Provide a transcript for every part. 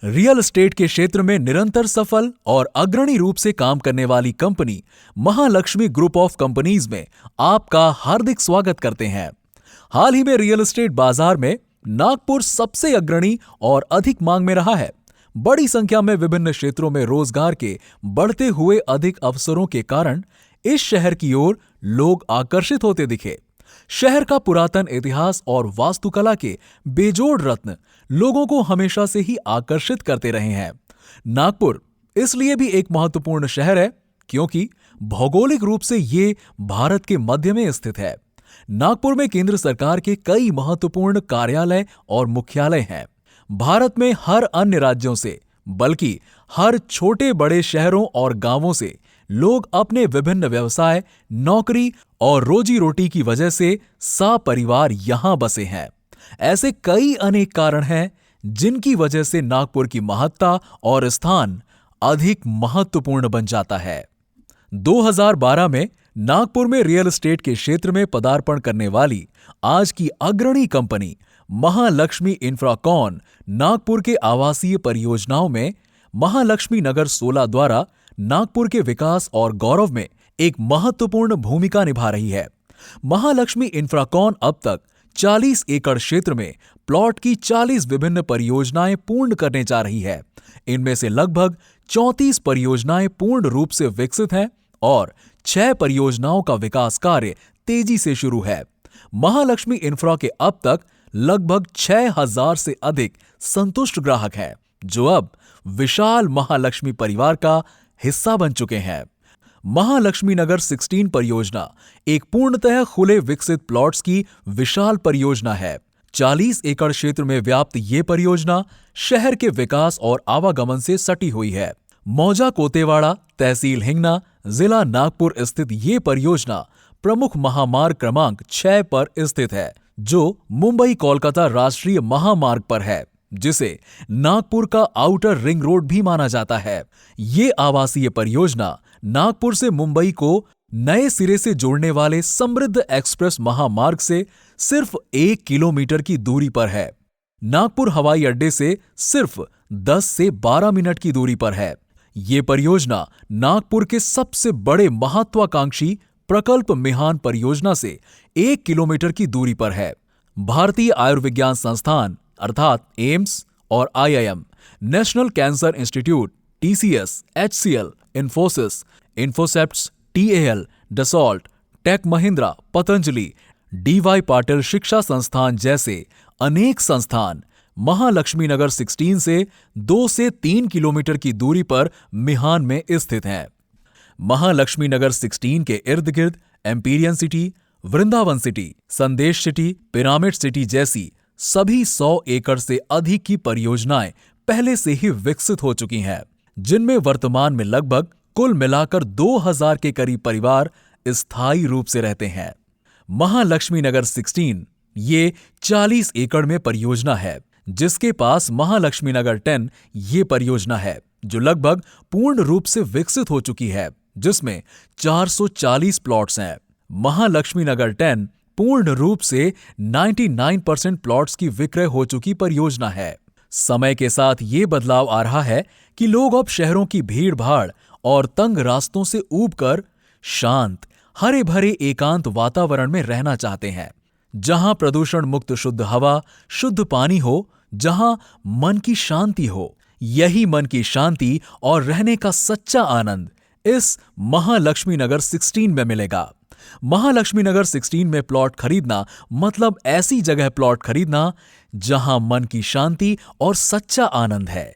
Real estate के क्षेत्र में निरंतर सफल और अग्रणी रूप से काम करने वाली company Mahalakshmi group of companies में आपका हार्दिक स्वागत करते हैं। हाल ही में रियल एस्टेट बाजार में नागपुर सबसे अग्रणी और अधिक मांग में रहा है। बड़ी संख्या में विभिन्न क्षेत्रों में रोजगार के बढ़ते हुए अधिक अवसरों के कारण इस शहर की ओर लोग आकर्षित होते दिखे। शहर का पुरातन इतिहास और वास्तुकला के बेजोड़ रत्न लोगों को हमेशा से ही आकर्षित करते रहे हैं। नागपुर इसलिए भी एक महत्वपूर्ण शहर है क्योंकि भौगोलिक रूप से ये भारत के मध्य में स्थित है। नागपुर में केंद्र सरकार के कई महत्वपूर्ण कार्यालय और मुख्यालय हैं। भारत में हर अन्य राज्यों से बल्कि हर छोटे बड़े शहरों और गांवों से लोग अपने विभिन्न व्यवसाय, नौकरी और रोजी रोटी की वजह से सपरिवार यहां बसे हैं। ऐसे कई अनेक कारण हैं जिनकी वजह से नागपुर की महत्ता और स्थान अधिक महत्वपूर्ण बन जाता है। 2012 में नागपुर में रियल एस्टेट के क्षेत्र में पदार्पण करने वाली आज की अग्रणी कंपनी महालक्ष्मी इंफ्राकॉन नागपुर के आवासीय परियोजनाओं में महालक्ष्मी नगर 16 द्वारा नागपुर के विकास और गौरव में एक महत्वपूर्ण भूमिका निभा रही है। महालक्ष्मी इंफ्राकॉन अब तक 40 एकड़ क्षेत्र में प्लॉट की 40 विभिन्न परियोजनाएं पूर्ण करने जा रही है। इनमें से लगभग 34 परियोजनाएं पूर्ण रूप से विकसित हैं और 6 परियोजनाओं का विकास कार्य तेजी से शुरू है। महालक्ष्मी इंफ्रा के अब तक लगभग 6000 से अधिक संतुष्ट ग्राहक हैं, जो अब विशाल महालक्ष्मी परिवार का हिस्सा बन चुके हैं। महालक्ष्मी नगर 16 परियोजना एक पूर्णतः खुले विकसित प्लॉट्स की विशाल परियोजना है। 40 एकड़ क्षेत्र में व्याप्त ये परियोजना शहर के विकास और आवागमन से सटी हुई है। मौजा कोतेवाड़ा, तहसील हिंगना, जिला नागपुर स्थित ये परियोजना प्रमुख महामार्ग क्रमांक 6 पर स्थित है, जो मुंबई कोलकाता राष्ट्रीय महामार्ग पर है, जिसे नागपुर का आउटर रिंग रोड भी माना जाता है। ये आवासीय परियोजना नागपुर से मुंबई को नए सिरे से जोड़ने वाले समृद्ध एक्सप्रेस महामार्ग से सिर्फ 1 किलोमीटर की दूरी पर है। नागपुर हवाई अड्डे से सिर्फ 10 से 12 मिनट की दूरी पर है। ये परियोजना नागपुर के सबसे बड़े महत्वाकांक्षी प्रकल्प मिहान परियोजना से 1 किलोमीटर की दूरी पर है। भारतीय आयुर्विज्ञान संस्थान अर्थात एम्स और IIM, national cancer institute, TCS, HCL, Infosys, Infocepts, TAL, Dassault, Tech Mahindra, Patanjali, DY Patil शिक्षा संस्थान जैसे अनेक संस्थान महालक्ष्मी नगर 16 से 2 से 3 किलोमीटर की दूरी पर मिहान में स्थित हैं। महालक्ष्मी नगर 16 के इर्द गिर्द एम्पीरियन सिटी, वृंदावन सिटी, संदेश सिटी, पिरामिड सिटी जैसी सभी 100 एकड़ से अधिक की परियोजनाएं पहले से ही विकसित हो चुकी हैं, जिनमें वर्तमान में लगभग कुल मिलाकर 2000 के करीब परिवार स्थायी रूप से रहते हैं। महालक्ष्मी नगर 16 ये 40 एकड़ में परियोजना है, जिसके पास महालक्ष्मी नगर 10 ये परियोजना है, जो लगभग पूर्ण रूप से विकसित हो चुकी है, जिसमें 440 प्लॉट्स हैं। महालक्ष्मी नगर 10 पूर्ण रूप से 99% प्लॉट्स की विक्रय हो चुकी परियोजना है। समय के साथ ये बदलाव आ रहा है कि लोग अब शहरों की भीड़ भाड़ और तंग रास्तों से ऊबकर शांत, हरे भरे एकांत वातावरण में रहना चाहते हैं, जहां प्रदूषण मुक्त शुद्ध हवा, शुद्ध पानी हो, जहां मन की शांति हो। यही मन की शांति और रहने का सच्चा आनंद इस महालक्ष्मी नगर 16 में मिलेगा। महालक्ष्मी नगर 16 में प्लॉट खरीदना मतलब ऐसी जगह प्लॉट खरीदना जहां मन की शांति और सच्चा आनंद है।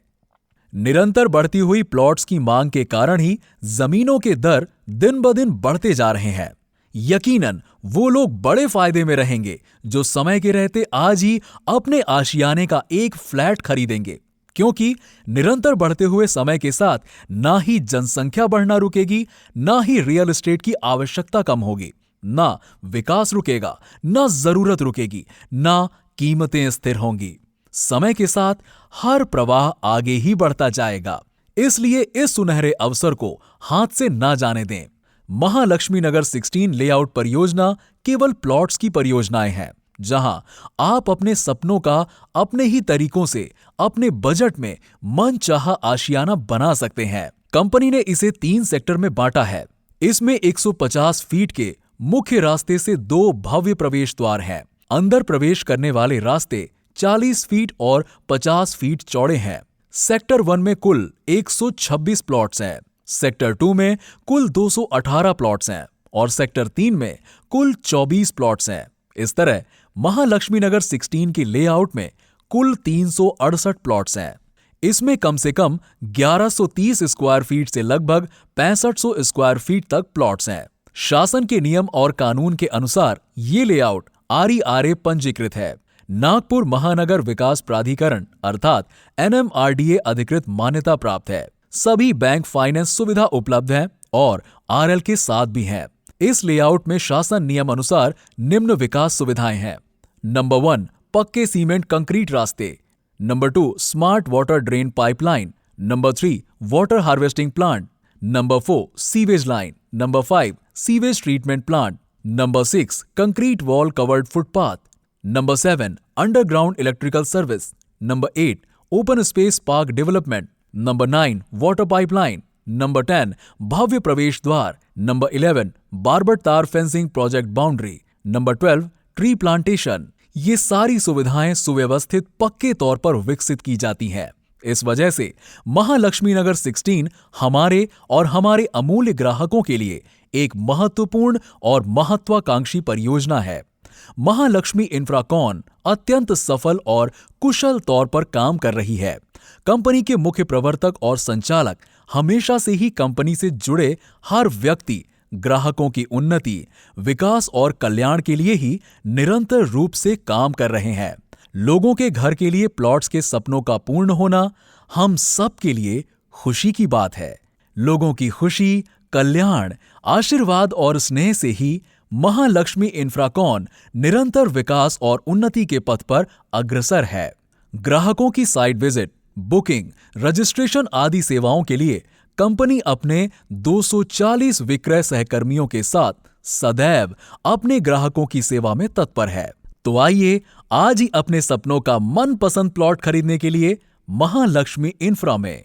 निरंतर बढ़ती हुई प्लॉट्स की मांग के कारण ही जमीनों के दर दिन ब दिन बढ़ते जा रहे हैं। यकीनन वो लोग बड़े फायदे में रहेंगे जो समय के रहते आज ही अपने आशियाने का एक फ्लैट खरीदेंगे, क्योंकि निरंतर बढ़ते हुए समय के साथ ना ही जनसंख्या बढ़ना रुकेगी, ना ही रियल एस्टेट की आवश्यकता कम होगी, ना विकास रुकेगा, ना जरूरत रुकेगी, ना कीमतें स्थिर होंगी। समय के साथ हर प्रवाह आगे ही बढ़ता जाएगा। इसलिए इस सुनहरे अवसर को हाथ से ना जाने दें। महालक्ष्मी नगर 16 लेआउट परियोजना केवल प्लॉट्स की परियोजनाएं हैं। जहां आप अपने सपनों का अपने ही तरीकों से अपने बजट में मनचाहा आशियाना बना सकते हैं। कंपनी ने इसे 3 सेक्टर में बांटा है। इसमें 150 फीट के मुख्य रास्ते से 2 भव्य प्रवेश द्वार हैं। अंदर प्रवेश करने वाले रास्ते 40 फीट और 50 फीट चौड़े हैं। सेक्टर 1 में कुल 126 प्लॉट्स हैं। सेक्टर 2 में कुल 218 प्लॉट्स हैं और सेक्टर 3 में कुल 24 प्लॉट्स हैं। इस तरह महालक्ष्मी नगर 16 के लेआउट में कुल 368 प्लॉट्स हैं। इसमें कम से कम 1130 स्क्वायर फीट से लगभग 6500 स्क्वायर फीट तक प्लॉट्स हैं। शासन के नियम और कानून के अनुसार ये लेआउट RERA पंजीकृत है। नागपुर महानगर विकास प्राधिकरण अर्थात NMRDA अधिकृत मान्यता प्राप्त है। सभी बैंक फाइनेंस सुविधा उपलब्ध है और RL के साथ भी हैं। इस लेआउट में शासन नियम अनुसार निम्न विकास सुविधाएं हैं। नंबर 1 पक्के सीमेंट कंक्रीट रास्ते। Number 2 smart water drain pipeline. Number 3 water harvesting plant. Number 4 sewage line. Number 5 sewage treatment plant. Number 6 concrete wall covered footpath. Number 7 underground electrical service. Number 8 open space park development. Number 9 water pipeline. Number 10 भव्य प्रवेश द्वार। Number 11 barber तार fencing project boundary. Number 12 tree plantation. ये सारी सुविधाएं सुव्यवस्थित पक्के तौर पर विकसित की जाती हैं। इस वजह से महालक्ष्मी नगर 16 हमारे और हमारे अमूल्य ग्राहकों के लिए एक महत्वपूर्ण और महत्वाकांक्षी परियोजना है। महालक्ष्मी इंफ्राकॉन अत्यंत सफल और कुशल तौर पर काम कर रही है। कंपनी के मुख्य प्रवर्तक और संचालक हमेशा से ही कंपनी से जुड़े हर व्यक्ति ग्राहकों की उन्नति, विकास और कल्याण के लिए ही निरंतर रूप से काम कर रहे हैं। लोगों के घर के लिए प्लॉट्स के सपनों का पूर्ण होना हम सब के लिए खुशी की बात है। लोगों की खुशी, कल्याण, आशीर्वाद और स्नेह से ही महालक्ष्मी इंफ्राकॉन निरंतर विकास और उन्नति के पथ पर अग्रसर है। ग्राहकों की साइट विजिट, बुकिंग, रजिस्ट्रेशन आदि सेवाओं के लिए कंपनी अपने 240 विक्रय सहकर्मियों के साथ सदैव अपने ग्राहकों की सेवा में तत्पर है। तो आइए आज ही अपने सपनों का मनपसंद प्लॉट खरीदने के लिए महालक्ष्मी इंफ्रा में